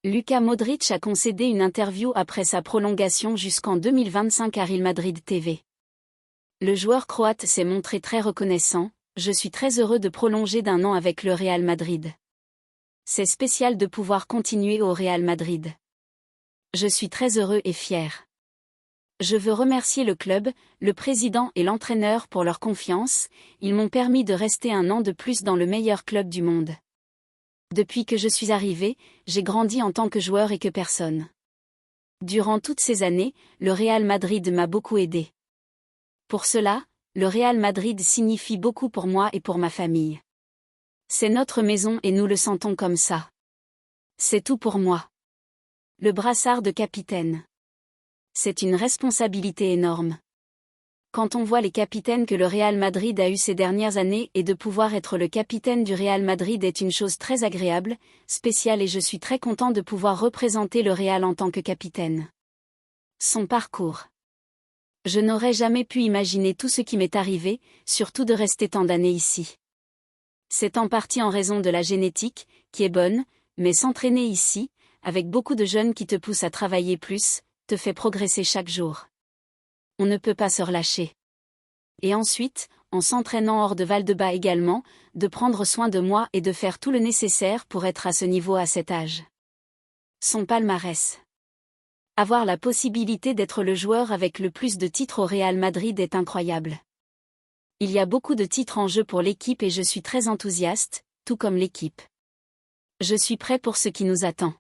Luka Modric a concédé une interview après sa prolongation jusqu'en 2025 à Real Madrid TV. Le joueur croate s'est montré très reconnaissant. Je suis très heureux de prolonger d'1 an avec le Real Madrid. C'est spécial de pouvoir continuer au Real Madrid. Je suis très heureux et fier. Je veux remercier le club, le président et l'entraîneur pour leur confiance. Ils m'ont permis de rester 1 an de plus dans le meilleur club du monde. Depuis que je suis arrivé, j'ai grandi en tant que joueur et que personne. Durant toutes ces années, le Real Madrid m'a beaucoup aidé. Pour cela, le Real Madrid signifie beaucoup pour moi et pour ma famille. C'est notre maison et nous le sentons comme ça. C'est tout pour moi. Le brassard de capitaine. C'est une responsabilité énorme. Quand on voit les capitaines que le Real Madrid a eu ces dernières années et de pouvoir être le capitaine du Real Madrid est une chose très agréable, spéciale et je suis très content de pouvoir représenter le Real en tant que capitaine. Son parcours. Je n'aurais jamais pu imaginer tout ce qui m'est arrivé, surtout de rester tant d'années ici. C'est en partie en raison de la génétique, qui est bonne, mais s'entraîner ici, avec beaucoup de jeunes qui te poussent à travailler plus, te fait progresser chaque jour. On ne peut pas se relâcher. Et ensuite, en s'entraînant hors de Valdebebas également, de prendre soin de moi et de faire tout le nécessaire pour être à ce niveau à cet âge. Son palmarès. Avoir la possibilité d'être le joueur avec le plus de titres au Real Madrid est incroyable. Il y a beaucoup de titres en jeu pour l'équipe et je suis très enthousiaste, tout comme l'équipe. Je suis prêt pour ce qui nous attend.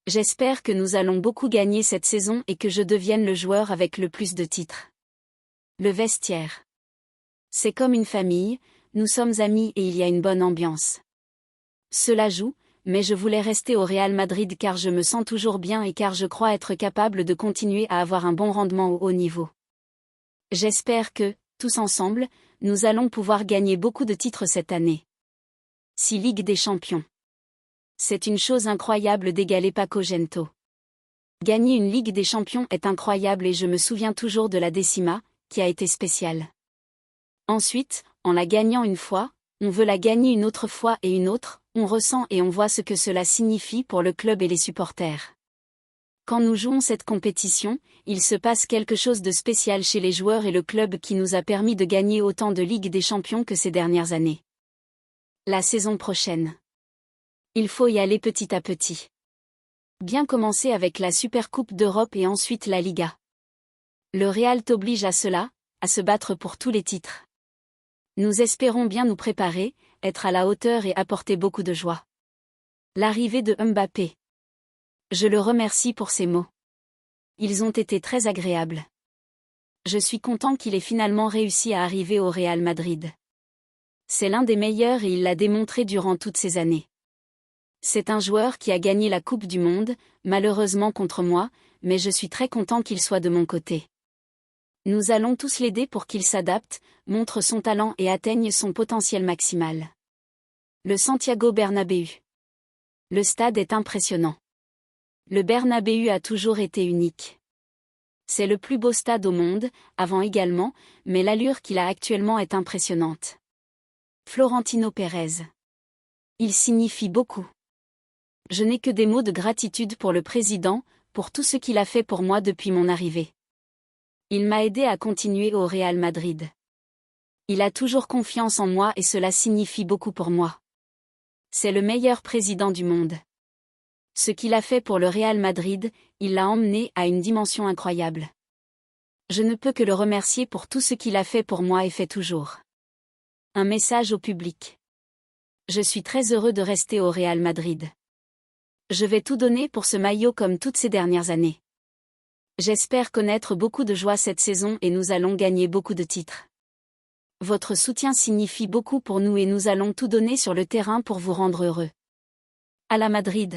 J'espère que nous allons beaucoup gagner cette saison et que je devienne le joueur avec le plus de titres. Le vestiaire. C'est comme une famille, nous sommes amis et il y a une bonne ambiance. Cela joue, mais je voulais rester au Real Madrid car je me sens toujours bien et car je crois être capable de continuer à avoir un bon rendement au haut niveau. J'espère que, tous ensemble, nous allons pouvoir gagner beaucoup de titres cette année. 6 Ligue des Champions. C'est une chose incroyable d'égaler Paco Gento. Gagner une Ligue des Champions est incroyable et je me souviens toujours de la décima, qui a été spéciale. Ensuite, en la gagnant une fois, on veut la gagner une autre fois et une autre, on ressent et on voit ce que cela signifie pour le club et les supporters. Quand nous jouons cette compétition, il se passe quelque chose de spécial chez les joueurs et le club qui nous a permis de gagner autant de Ligue des Champions que ces dernières années. La saison prochaine. Il faut y aller petit à petit. Bien commencer avec la Supercoupe d'Europe et ensuite la Liga. Le Real t'oblige à cela, à se battre pour tous les titres. Nous espérons bien nous préparer, être à la hauteur et apporter beaucoup de joie. L'arrivée de Mbappé. Je le remercie pour ses mots. Ils ont été très agréables. Je suis content qu'il ait finalement réussi à arriver au Real Madrid. C'est l'un des meilleurs et il l'a démontré durant toutes ces années. C'est un joueur qui a gagné la Coupe du Monde, malheureusement contre moi, mais je suis très content qu'il soit de mon côté. Nous allons tous l'aider pour qu'il s'adapte, montre son talent et atteigne son potentiel maximal. Le Santiago Bernabéu. Le stade est impressionnant. Le Bernabéu a toujours été unique. C'est le plus beau stade au monde, avant également, mais l'allure qu'il a actuellement est impressionnante. Florentino Pérez. Il signifie beaucoup. Je n'ai que des mots de gratitude pour le président, pour tout ce qu'il a fait pour moi depuis mon arrivée. Il m'a aidé à continuer au Real Madrid. Il a toujours confiance en moi et cela signifie beaucoup pour moi. C'est le meilleur président du monde. Ce qu'il a fait pour le Real Madrid, il l'a emmené à une dimension incroyable. Je ne peux que le remercier pour tout ce qu'il a fait pour moi et fait toujours. Un message au public. Je suis très heureux de rester au Real Madrid. Je vais tout donner pour ce maillot comme toutes ces dernières années. J'espère connaître beaucoup de joie cette saison et nous allons gagner beaucoup de titres. Votre soutien signifie beaucoup pour nous et nous allons tout donner sur le terrain pour vous rendre heureux. À la Madrid.